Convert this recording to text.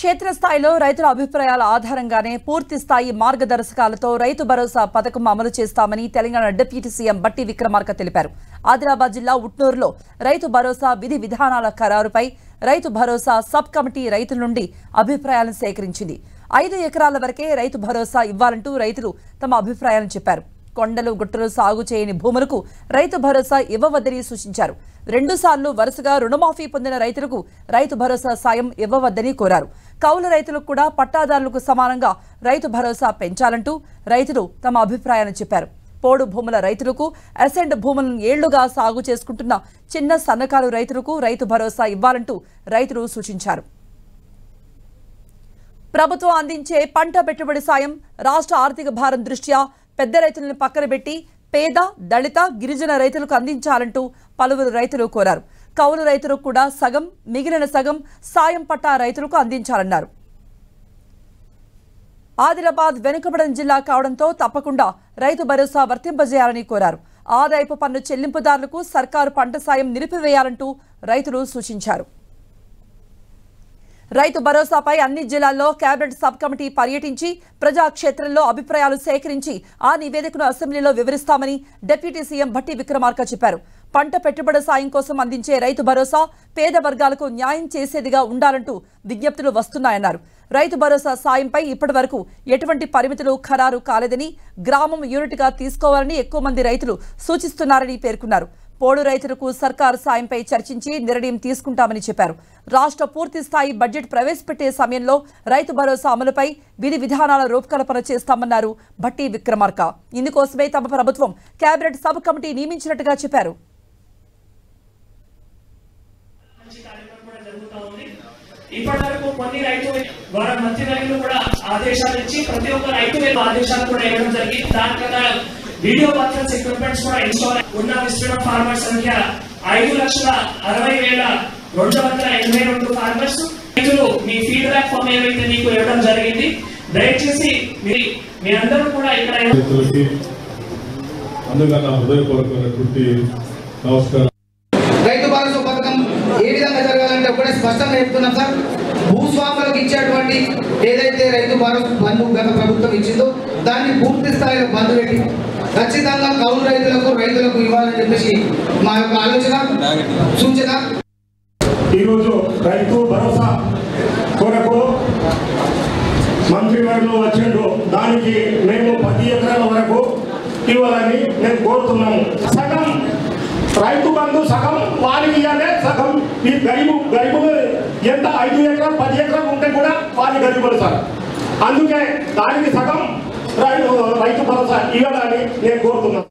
క్షేత్రస్థాయిలో రైతుల అభిప్రాయాల ఆధారంగానే పూర్తి స్థాయి మార్గదర్శకాలతో రైతు భరోసా పథకం అమలు చేస్తామని తెలంగాణ డిప్యూటీ సీఎం బట్టి విక్రమార్క తెలిపారు. ఆదిలాబాద్ జిల్లా ఉట్నూరులో రైతు భరోసా విధి విధానాల ఖరారుపై రైతు భరోసా సబ్ కమిటీ రైతుల నుండి అభిప్రాయాలను సేకరించింది. 5 ఎకరాల వరకే రైతు భరోసా ఇవ్వాలంటూ రైతులు తమ అభిప్రాయాలను చెప్పారు. కొండలు గుట్టలు సాగు చేయని భూములకు రైతు భరోసా ఇవ్వవద్దని సూచించారు. 2 సార్లు వరుసగా రుణమాఫీ పొందిన రైతులకు రైతు భరోసా సాయం ఇవ్వవద్దని కోరారు. కౌలు రైతులకు కూడా పట్టాదారులకు సమానంగా రైతు భరోసా పెంచాలంటూ రైతులు తమ అభిప్రాయాలను చెప్పారు. పోడు భూముల రైతులకు, అసెండ్ భూములను ఏళ్లుగా సాగు చేసుకుంటున్న చిన్న సన్నకారు రైతులకు రైతు భరోసా ఇవ్వాలంటూ రైతులు సూచించారు. ప్రభుత్వం అందించే పంట పెట్టుబడి సాయం రాష్ట్ర ఆర్థిక భారం దృష్ట్యా పెద్ద రైతులను పక్కన పెట్టి పేద, దళిత, గిరిజన రైతులకు అందించాలంటూ పలువురు రైతులు కోరారు. కౌలు రైతులకు కూడా సగం, మిగిలిన సగం సాయం పట్టా రైతులకు అందించాలన్నారు. ఆదిలాబాద్ వెనుకబడిన జిల్లా కావడంతో తప్పకుండా రైతు భరోసా వర్తింపజేయాలని కోరారు. ఆదాయపు పన్ను చెల్లింపుదారులకు సర్కారు పంట సాయం నిలిపివేయాలంటూ రైతులు సూచించారు. రైతు భరోసాపై అన్ని జిల్లాల్లో కేబినెట్ సబ్ కమిటీ పర్యటించి ప్రజాక్షేత్రంలో అభిప్రాయాలు సేకరించి ఆ నివేదికను అసెంబ్లీలో వివరిస్తామని డిప్యూటీ సీఎం బట్టి విక్రమార్క చెప్పారు. పంట పెట్టుబడి సాయం కోసం అందించే రైతు భరోసా పేద వర్గాలకు న్యాయం చేసేదిగా ఉండాలంటూ విజ్ఞప్తులు వస్తున్నాయన్నారు. రైతు భరోసా సాయంపై ఇప్పటి వరకు ఎటువంటి పరిమితులు ఖరారు కాలేదని, గ్రామం యూనిట్గా తీసుకోవాలని ఎక్కువ మంది రైతులు సూచిస్తున్నారని పేర్కొన్నారు. పోడు రైతులకు సర్కారు సాయంపై చర్చించి నిర్ణయం తీసుకుంటామని చెప్పారు. రాష్ట్ర పూర్తి స్థాయి బడ్జెట్ ప్రవేశపెట్టే సమయంలో రైతు భరోసా అమలుపై విధి విధానాల రూపకల్పన చేస్తామన్నారు బట్టి విక్రమార్క. ఇందుకోసమే తమ ప్రభుత్వం కేబినెట్ సబ్ కమిటీ నియమించినట్టుగా చెప్పారు. ఇప్పటివరకు కొన్ని రైతులు ద్వారా మంత్రివర్యులు కూడా ఆదేశాలు ఇచ్చి ప్రతి ఒక్క రైతు ఆదేశాలు కూడా ఇవ్వడం జరిగింది. దాని ప్రకారం వీడియో కాన్ఫరెన్స్ ఎక్విప్మెంట్స్ కూడా ఇన్స్టాల్ ఉన్న విస్తృత ఫార్మర్ సంఖ్య 5,60,282 ఫార్మర్స్. రైతులు మీ ఫీడ్బ్యాక్ ఫామ్ ఏవైతే మీకు ఇవ్వడం జరిగింది, దయచేసి మీ అందరూ కూడా ఇక్కడ రైతు భరోసా పథకం ఏ విధంగా జరగాలంటే ఒకటే స్పష్టంగా చెప్తున్నాం సార్. భూస్వాములకు ఇచ్చేటువంటి ఏదైతే రైతు భరోసా బంధు గత ప్రభుత్వం ఇచ్చిందో దాన్ని పూర్తి స్థాయిలో బంధు పెట్టి ఖచ్చితంగా కౌలు రైతులకు ఇవ్వాలని చెప్పేసి మా యొక్క ఆలోచన, సూచన. ఈరోజు రైతు భరోసా కొరకు మంత్రివర్యులు వచ్చిండ్రు. దానికి మేము 10 ఎకరాల వరకు ఇవ్వాలని మేము కోరుతున్నాము. సగం రైతు బంధు సగం వారికి ఇవ్వాలి, సగం ఈ గరీబులు ఎంత 5 ఎకరాలు 10 ఎకరాలు ఉంటే కూడా వారి గరీబులు సార్. అందుకే దానికి సగం రైతు భరోసా ఇవ్వాలని నేను కోరుతున్నాను.